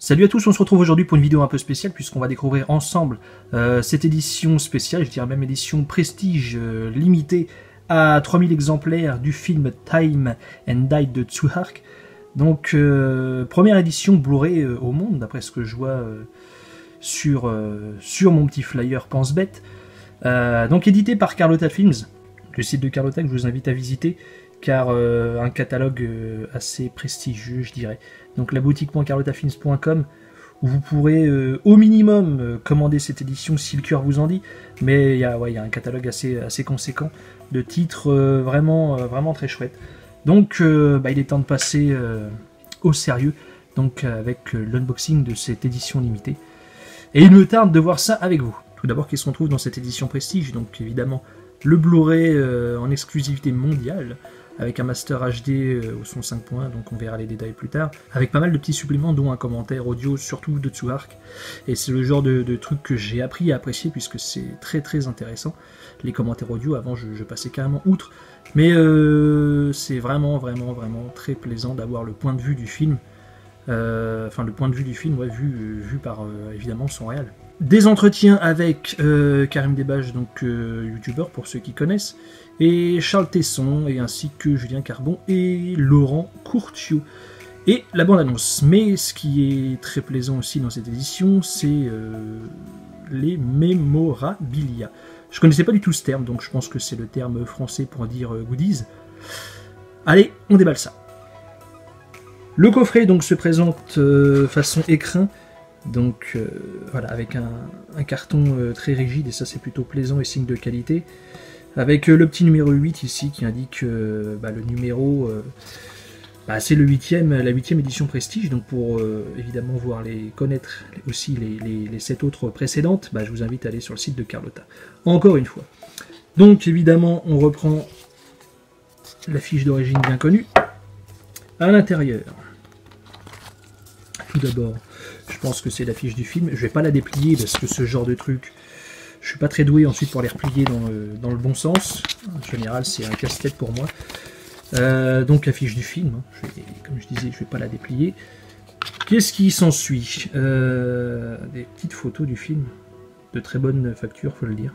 Salut à tous, on se retrouve aujourd'hui pour une vidéo un peu spéciale puisqu'on va découvrir ensemble cette édition spéciale, je dirais même édition prestige limitée à 3000 exemplaires du film Time and Tide de Tsuhark. Donc première édition Blu-ray au monde d'après ce que je vois sur mon petit flyer pense-bête. Donc édité par Carlotta Films, le site de Carlotta que je vous invite à visiter car un catalogue assez prestigieux je dirais. Donc la boutique.carlottafilms.com où vous pourrez au minimum commander cette édition si le cœur vous en dit, mais il y a un catalogue assez conséquent de titres vraiment très chouettes. Donc il est temps de passer au sérieux donc avec l'unboxing de cette édition limitée. Et il me tarde de voir ça avec vous. Tout d'abord, qu'est-ce qu'on trouve dans cette édition prestige? Donc évidemment le Blu-ray en exclusivité mondiale, avec un master HD au son 5.1, donc on verra les détails plus tard, avec pas mal de petits suppléments, dont un commentaire audio, surtout de Tsuhark. Et c'est le genre de truc que j'ai appris à apprécier, puisque c'est très intéressant. Les commentaires audio, avant je passais carrément outre, mais c'est vraiment très plaisant d'avoir le point de vue du film, le point de vue du film, ouais, vu par évidemment son réel. Des entretiens avec Karim Debaj, donc youtubeur pour ceux qui connaissent, et Charles Tesson, et ainsi que Julien Carbon et Laurent Courtiot. Et la bande-annonce. Mais ce qui est très plaisant aussi dans cette édition, c'est les mémorabilia. Je connaissais pas du tout ce terme, donc je pense que c'est le terme français pour dire goodies. Allez, on déballe ça. Le coffret donc se présente façon écrin. Donc voilà, avec un carton très rigide, et ça c'est plutôt plaisant et signe de qualité. Avec le petit numéro 8 ici qui indique le numéro, c'est la 8e édition prestige. Donc pour évidemment connaître aussi les 7 autres précédentes, je vous invite à aller sur le site de Carlotta. Encore une fois. Donc évidemment on reprend la fiche d'origine bien connue. À l'intérieur, tout d'abord, je pense que c'est l'affiche du film. Je vais pas la déplier parce que ce genre de truc, je suis pas très doué ensuite pour les replier dans le bon sens. En général, c'est un casse-tête pour moi. Donc l'affiche du film, comme je disais, je vais pas la déplier. Qu'est-ce qui s'ensuit? Des petites photos du film, de très bonne facture, faut le dire.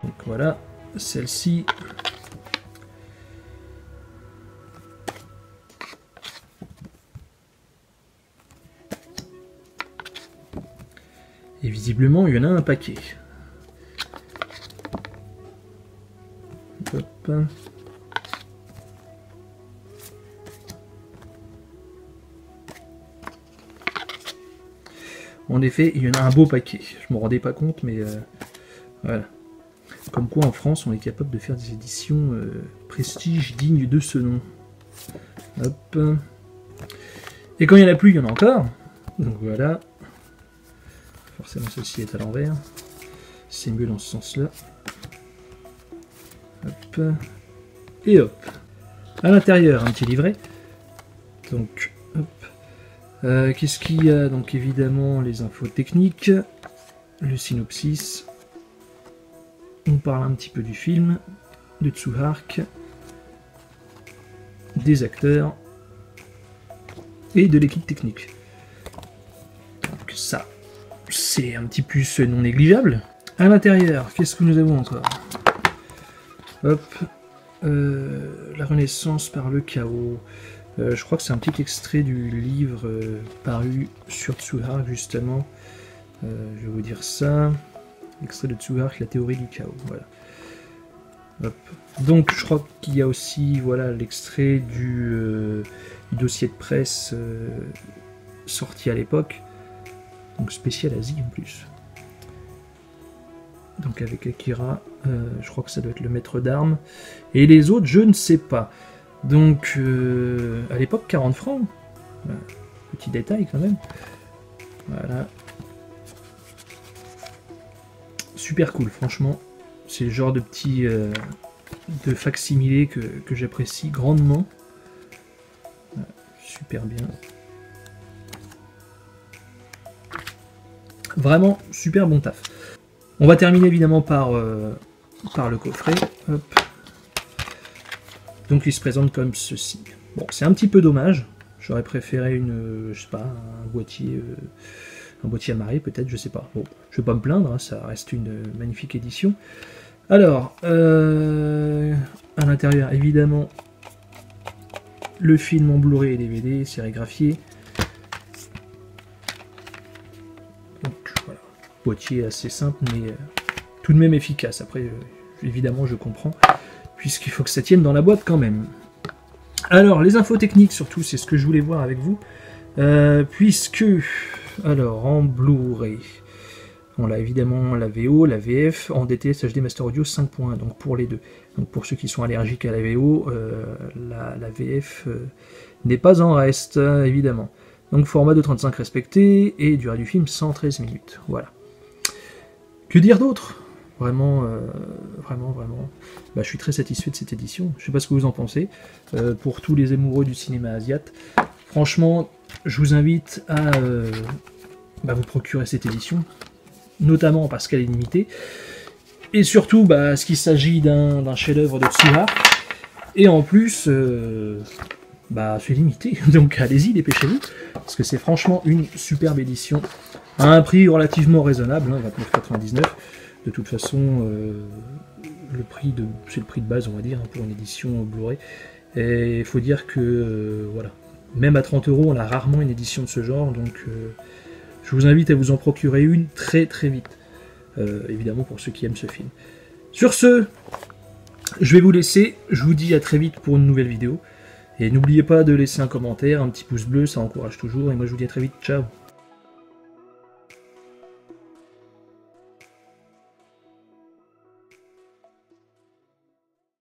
Donc voilà, celle-ci. Et visiblement, il y en a un paquet. Hop. En effet, il y en a un beau paquet. Je me rendais pas compte, mais voilà. Comme quoi, en France, on est capable de faire des éditions prestige dignes de ce nom. Hop. Et quand il n'y en a plus, il y en a encore. Donc voilà. Forcément, celle-ci est à l'envers. C'est mieux dans ce sens-là. Hop. Et hop. À l'intérieur, un petit livret. Donc, hop. Qu'est-ce qu'il y a? Donc, évidemment, les infos techniques. Le synopsis. On parle un petit peu du film, de Tsuhark, des acteurs et de l'équipe technique. Donc ça, c'est un petit plus non négligeable. À l'intérieur, qu'est-ce que nous avons encore? Hop, la Renaissance par le chaos. Je crois que c'est un petit extrait du livre paru sur Tsuhark justement. Je vais vous dire ça. Extrait de Tsuhark, la théorie du chaos. Voilà. Hop. Donc je crois qu'il y a aussi l'extrait du dossier de presse sorti à l'époque. Donc spécial Asie en plus. Donc avec Akira, je crois que ça doit être le maître d'armes. Et les autres, je ne sais pas. Donc à l'époque, 40 francs. Voilà. Petit détail quand même. Voilà. Super cool, franchement. C'est le genre de petit de facsimilé que j'apprécie grandement. Voilà, super bien. Vraiment super bon taf. On va terminer évidemment par par le coffret. Hop. Donc il se présente comme ceci. Bon, c'est un petit peu dommage. J'aurais préféré une, je sais pas, un boîtier amarré peut-être, je sais pas. Bon, je vais pas me plaindre, hein, ça reste une magnifique édition. Alors, à l'intérieur, évidemment, le film en Blu-ray et DVD, sérigraphié. Donc voilà, boîtier assez simple, mais tout de même efficace. Après, évidemment, je comprends, puisqu'il faut que ça tienne dans la boîte quand même. Alors, les infos techniques, surtout, c'est ce que je voulais voir avec vous. Puisque, alors, en Blu-ray, on a évidemment la VO, la VF, en DTS HD Master Audio 5.1, donc pour les deux. Donc pour ceux qui sont allergiques à la VO, la VF n'est pas en reste, évidemment. Donc format de 35 respecté, et durée du film 113 minutes. Voilà. Que dire d'autre ? Vraiment, bah, je suis très satisfait de cette édition. Je sais pas ce que vous en pensez. Pour tous les amoureux du cinéma asiatique, franchement, je vous invite à vous procurer cette édition, notamment parce qu'elle est limitée, et surtout parce qu'il s'agit d'un chef-d'œuvre de Tsuha, et en plus, c'est limité, donc allez-y, dépêchez-vous, parce que c'est franchement une superbe édition, à un prix relativement raisonnable, hein, 29,99 €. De toute façon, c'est le prix de base, on va dire, pour une édition Blu-ray. Et il faut dire que, voilà, même à 30 €, on a rarement une édition de ce genre, donc je vous invite à vous en procurer une très très vite. Évidemment pour ceux qui aiment ce film. Sur ce, je vais vous laisser, je vous dis à très vite pour une nouvelle vidéo. Et n'oubliez pas de laisser un commentaire, un petit pouce bleu, ça encourage toujours, et moi je vous dis à très vite, ciao.